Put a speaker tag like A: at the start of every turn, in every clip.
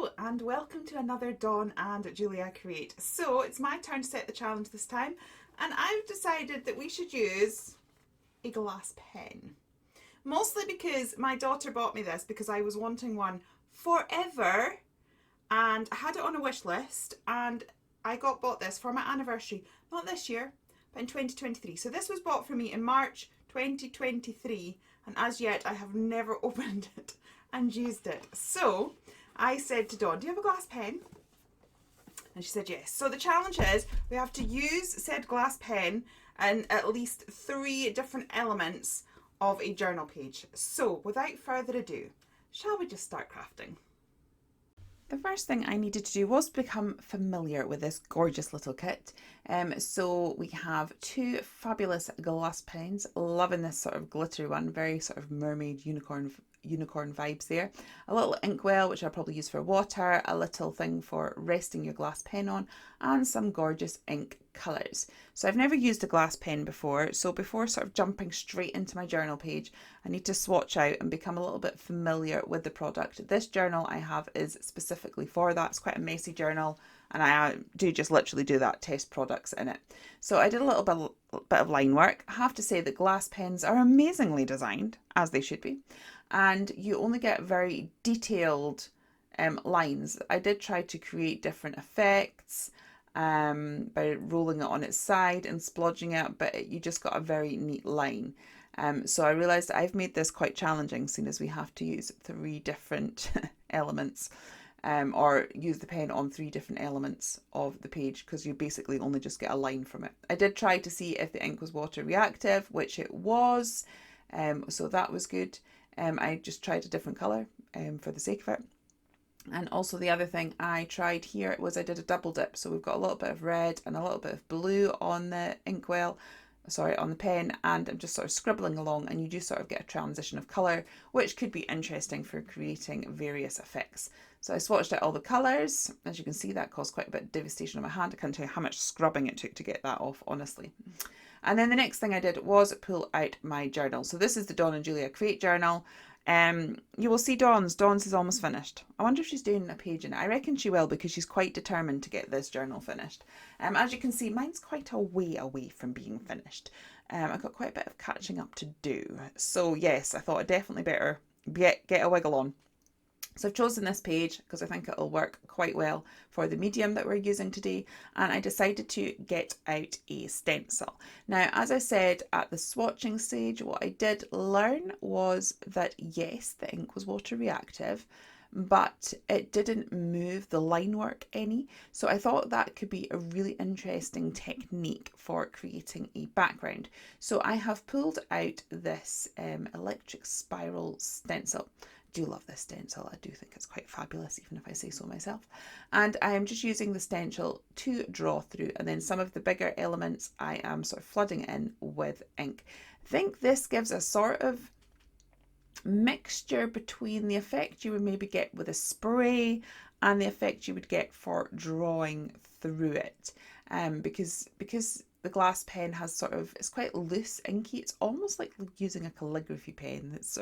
A: Hello and welcome to another Dawn and Julia Create. So it's my turn to set the challenge this time, and I've decided that we should use a glass pen. Mostly because my daughter bought me this because I was wanting one forever and I had it on a wish list, and I bought this for my anniversary, not this year, but in 2023. So this was bought for me in March 2023, and as yet I have never opened it and used it. So I said to Dawn, do you have a glass pen? And she said yes. So the challenge is we have to use said glass pen in at least 3 different elements of a journal page. So without further ado, shall we just start crafting? The first thing I needed to do was become familiar with this gorgeous little kit. So we have 2 fabulous glass pens, loving this sort of glittery one, very sort of mermaid unicorn vibes there. A little inkwell, which I'll probably use for water, a little thing for resting your glass pen on, and some gorgeous ink colours. So I've never used a glass pen before, so before sort of jumping straight into my journal page, I need to swatch out and become a little bit familiar with the product. This journal I have is specifically for that. It's quite a messy journal, and I do just literally do that, test products in it. So I did a little bit of line work. I have to say that glass pens are amazingly designed, as they should be, and you only get very detailed lines. I did try to create different effects by rolling it on its side and splodging it, but you just got a very neat line. So I realised I've made this quite challenging, seeing as we have to use 3 different elements, or use the pen on 3 different elements of the page, because you basically only just get a line from it. I did try to see if the ink was water reactive, which it was, so that was good. I just tried a different colour for the sake of it. And also the other thing I tried here was I did a double dip. So we've got a little bit of red and a little bit of blue on the inkwell, on the pen, and I'm just sort of scribbling along, and you do sort of get a transition of colour, which could be interesting for creating various effects. So I swatched out all the colours. As you can see, that caused quite a bit of devastation on my hand. I can't tell you how much scrubbing it took to get that off, honestly. And then the next thing I did was pull out my journal. So this is the Dawn and Julia Create journal. You will see Dawn's is almost finished. I wonder if she's doing a page in it. I reckon she will, because she's quite determined to get this journal finished. As you can see, mine's quite a way away from being finished. I've got quite a bit of catching up to do. So yes, I thought I'd definitely better get a wiggle on. So I've chosen this page because I think it'll work quite well for the medium that we're using today, and I decided to get out a stencil. Now, as I said at the swatching stage, what I did learn was that yes, the ink was water reactive, but it didn't move the line work any. So I thought that could be a really interesting technique for creating a background. So I have pulled out this electric spiral stencil. Do love this stencil. I do think it's quite fabulous, even if I say so myself. And I am just using the stencil to draw through, and then some of the bigger elements I am sort of flooding in with ink. I think this gives a sort of mixture between the effect you would maybe get with a spray and the effect you would get for drawing through it, because the glass pen has it's quite loose, inky. It's almost like using a calligraphy pen. It's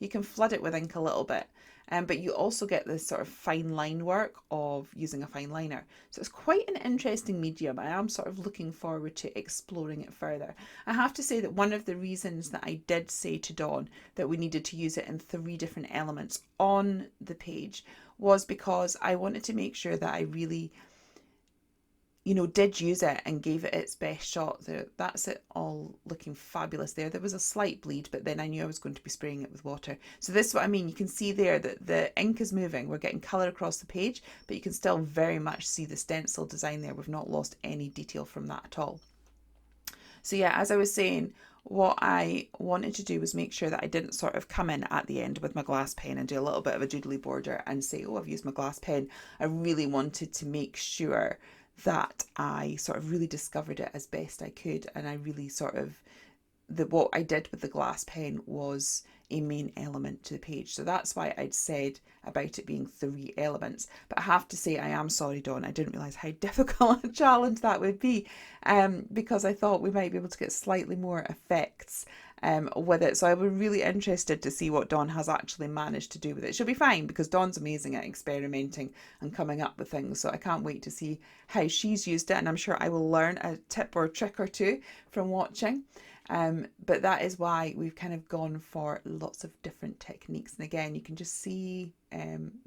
A: you can flood it with ink a little bit, but you also get this sort of fine line work of using a fine liner. So it's quite an interesting medium. I am sort of looking forward to exploring it further. I have to say that one of the reasons that I did say to Dawn that we needed to use it in 3 different elements on the page was because I wanted to make sure that I really did use it and gave it its best shot. That's it all looking fabulous there. There was a slight bleed, but then I knew I was going to be spraying it with water. So this is what I mean. You can see there that the ink is moving. We're getting colour across the page, but you can still very much see the stencil design there. We've not lost any detail from that at all. So yeah, as I was saying, what I wanted to do was make sure that I didn't sort of come in at the end with my glass pen and do a little bit of a doodly border and say, oh, I've used my glass pen. I really wanted to make sure that I sort of really discovered it as best I could, and I really what I did with the glass pen was a main element to the page. So that's why I'd said about it being 3 elements. But I have to say, I am sorry, Dawn, I didn't realise how difficult a challenge that would be, because I thought we might be able to get slightly more effects with it. So I was really interested to see what Dawn has actually managed to do with it. She'll be fine because Dawn's amazing at experimenting and coming up with things. So I can't wait to see how she's used it. And I'm sure I will learn a tip or a trick or two from watching. But that is why we've kind of gone for lots of different techniques. And again, you can just see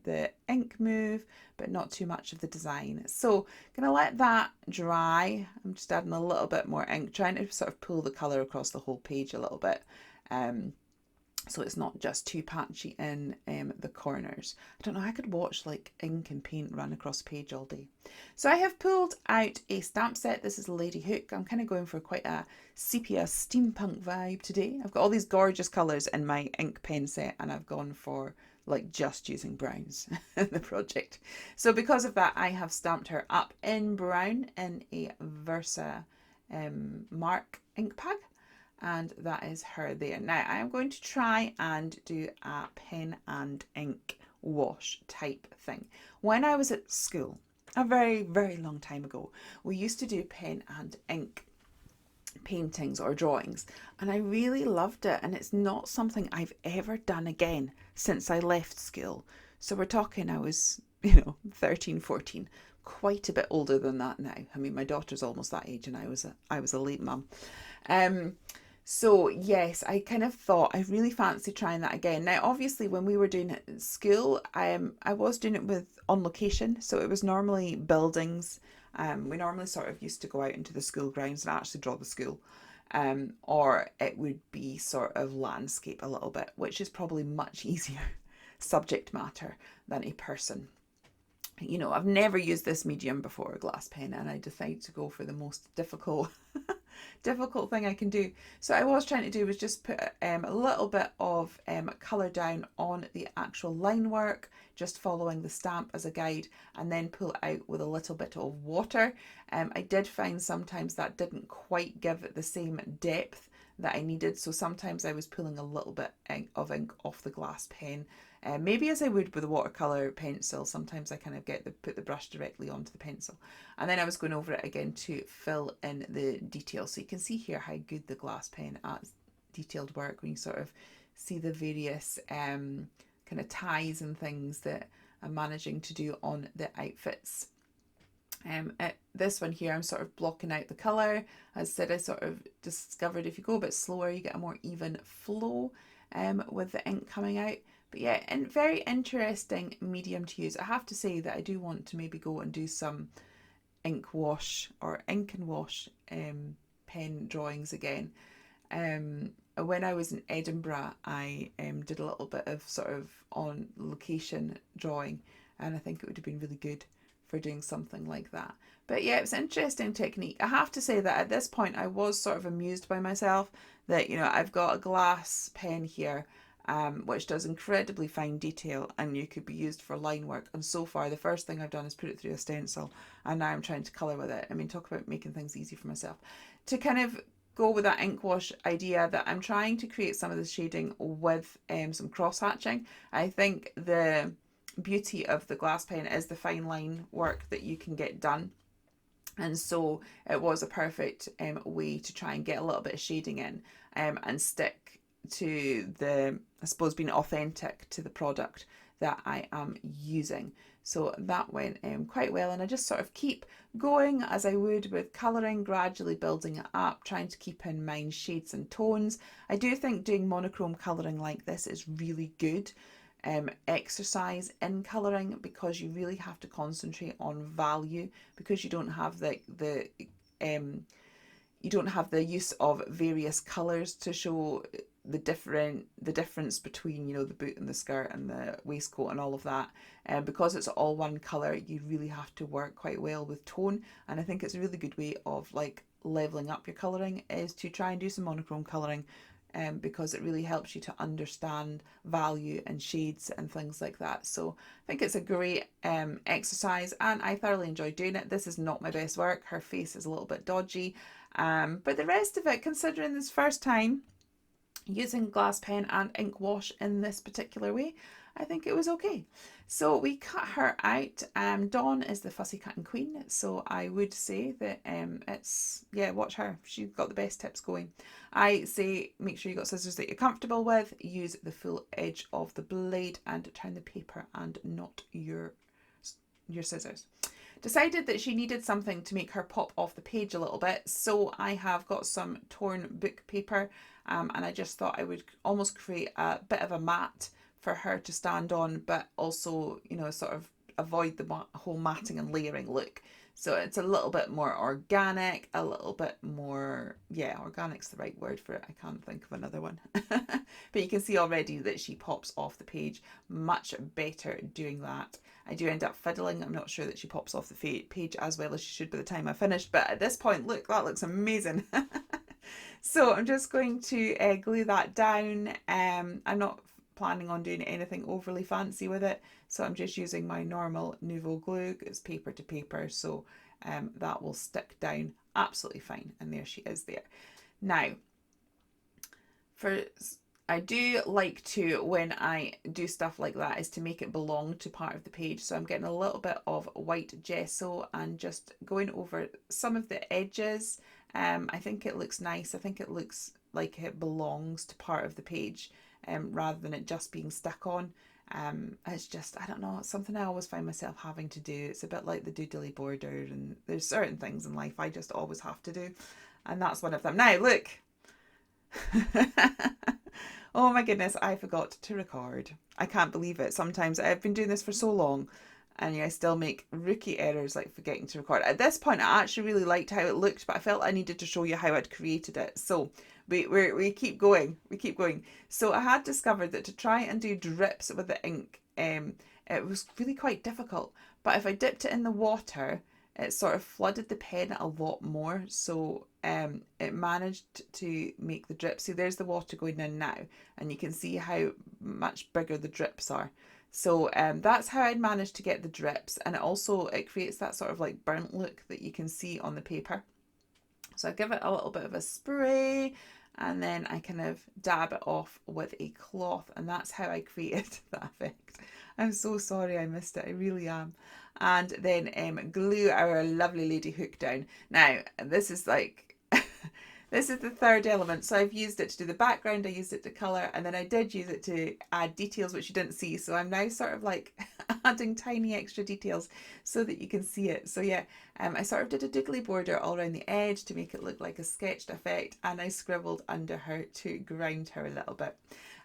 A: the ink move, but not too much of the design. So I'm going to let that dry. I'm just adding a little bit more ink, trying to sort of pull the colour across the whole page a little bit. So it's not just too patchy in the corners. I don't know, I could watch like ink and paint run across the page all day. So I have pulled out a stamp set. This is Lady Hook. I'm kind of going for quite a sepia steampunk vibe today. I've got all these gorgeous colours in my ink pen set, and I've gone for like just using browns in the project. So because of that, I have stamped her up in brown in a Versa Mark ink pad. And that is her there. Now I am going to try and do a pen and ink wash type thing. When I was at school, a very, very long time ago, we used to do pen and ink paintings or drawings, and I really loved it, and it's not something I've ever done again since I left school. So we're talking I was 13, 14, quite a bit older than that now. I mean, my daughter's almost that age, and I was a late mum. So yes, I kind of thought I really fancy trying that again. Now, obviously, when we were doing it at school, I was doing it on location. So it was normally buildings. We normally sort of used to go out into the school grounds and actually draw the school. Or it would be sort of landscape a little bit, which is probably much easier subject matter than a person. I've never used this medium before, a glass pen, and I decided to go for the most difficult thing I can do. So I was trying to do was just put a little bit of colour down on the actual line work, just following the stamp as a guide, and then pull it out with a little bit of water. I did find sometimes that didn't quite give it the same depth that I needed, so sometimes I was pulling a little bit of ink off the glass pen. Maybe as I would with a watercolour pencil, sometimes I kind of put the brush directly onto the pencil. And then I was going over it again to fill in the details. So you can see here how good the glass pen at detailed work, when you sort of see the various kind of ties and things that I'm managing to do on the outfits. At this one here, I'm sort of blocking out the colour. As I said, I sort of discovered if you go a bit slower, you get a more even flow with the ink coming out. But yeah, and very interesting medium to use. I have to say that I do want to maybe go and do some ink wash or ink and wash pen drawings again. When I was in Edinburgh, I did a little bit of sort of on location drawing, and I think it would have been really good for doing something like that. But yeah, it's an interesting technique. I have to say that at this point I was sort of amused by myself that, I've got a glass pen here which does incredibly fine detail, and you could be used for line work. And so far, the first thing I've done is put it through a stencil, and now I'm trying to colour with it. I mean, talk about making things easy for myself. To kind of go with that ink wash idea, that I'm trying to create some of the shading with some cross hatching. I think the beauty of the glass pen is the fine line work that you can get done. And so it was a perfect way to try and get a little bit of shading in and stick to I suppose, being authentic to the product that I am using. So that went quite well, and I just sort of keep going as I would with colouring, gradually building it up, trying to keep in mind shades and tones. I do think doing monochrome colouring like this is really good exercise in colouring, because you really have to concentrate on value, because you don't have the use of various colours to show the difference between the boot and the skirt and the waistcoat and all of that, and because it's all one colour, you really have to work quite well with tone. And I think it's a really good way of like leveling up your colouring is to try and do some monochrome colouring, because it really helps you to understand value and shades and things like that. So I think it's a great exercise, and I thoroughly enjoy doing it. This is not my best work. Her face is a little bit dodgy, but the rest of it, considering this first time using glass pen and ink wash in this particular way, I think it was okay. So we cut her out. Dawn is the fussy cutting queen, so I would say that it's, yeah, watch her. She's got the best tips going. I say make sure you got scissors that you're comfortable with. Use the full edge of the blade and turn the paper and not your scissors. Decided that she needed something to make her pop off the page a little bit, so I have got some torn book paper, and I just thought I would almost create a bit of a mat for her to stand on, but also, you know, sort of avoid the whole matting and layering look. So it's a little bit more organic, a little bit more, yeah, organic's the right word for it. I can't think of another one. But you can see already that she pops off the page much better doing that. I do end up fiddling. I'm not sure that she pops off the page as well as she should by the time I finished. But at this point, look, that looks amazing. So I'm just going to glue that down. I'm not planning on doing anything overly fancy with it. So I'm just using my normal Nouveau glue. It's paper to paper. So that will stick down absolutely fine. And there she is there. Now, I do like to, when I do stuff like that, is to make it belong to part of the page. So I'm getting a little bit of white gesso and just going over some of the edges. I think it looks nice. I think it looks like it belongs to part of the page rather than it just being stuck on. It's just, I don't know, it's something I always find myself having to do. It's a bit like the doodly border, and there's certain things in life I just always have to do. And that's one of them. Now, look. Oh my goodness, I forgot to record. I can't believe it. Sometimes I've been doing this for so long and I still make rookie errors like forgetting to record. At this point, I actually really liked how it looked, but I felt I needed to show you how I'd created it. So we keep going. We keep going. So I had discovered that to try and do drips with the ink, it was really quite difficult. But if I dipped it in the water, it sort of flooded the pen a lot more. So it managed to make the drips. See, there's the water going in now, and you can see how much bigger the drips are. So that's how I'd managed to get the drips, and it creates that sort of like burnt look that you can see on the paper. So I give it a little bit of a spray, and then I kind of dab it off with a cloth, and that's how I created that effect. I'm so sorry I missed it, I really am. And then glue our lovely lady hook down. Now, this is like, this is the third element. So I've used it to do the background, I used it to colour, and then I did use it to add details which you didn't see. So I'm now sort of like adding tiny extra details so that you can see it. So yeah, I sort of did a doodly border all around the edge to make it look like a sketched effect, and I scribbled under her to ground her a little bit.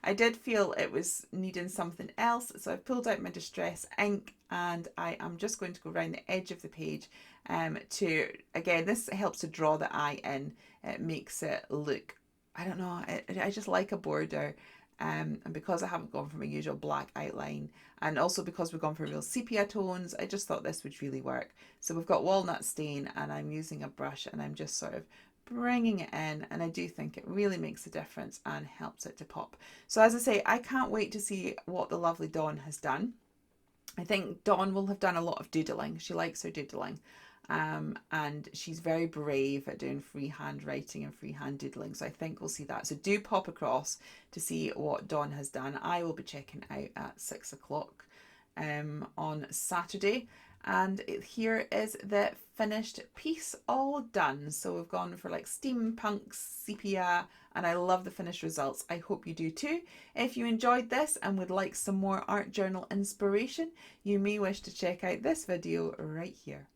A: I did feel it was needing something else, so I've pulled out my distress ink and I am just going to go around the edge of the page again, this helps to draw the eye in. It makes it look, I don't know, I just like a border. And because I haven't gone for my usual black outline, and also because we've gone for real sepia tones, I just thought this would really work. So we've got walnut stain, and I'm using a brush and I'm just sort of bringing it in, and I do think it really makes a difference and helps it to pop. So as I say, I can't wait to see what the lovely Dawn has done. I think Dawn will have done a lot of doodling. She likes her doodling. And she's very brave at doing freehand writing and freehand doodling, so I think we'll see that. So do pop across to see what Dawn has done. I will be checking out at 6 o'clock on Saturday, and here is the finished piece all done. So we've gone for like steampunk sepia, and I love the finished results. I hope you do too. If you enjoyed this and would like some more art journal inspiration, you may wish to check out this video right here.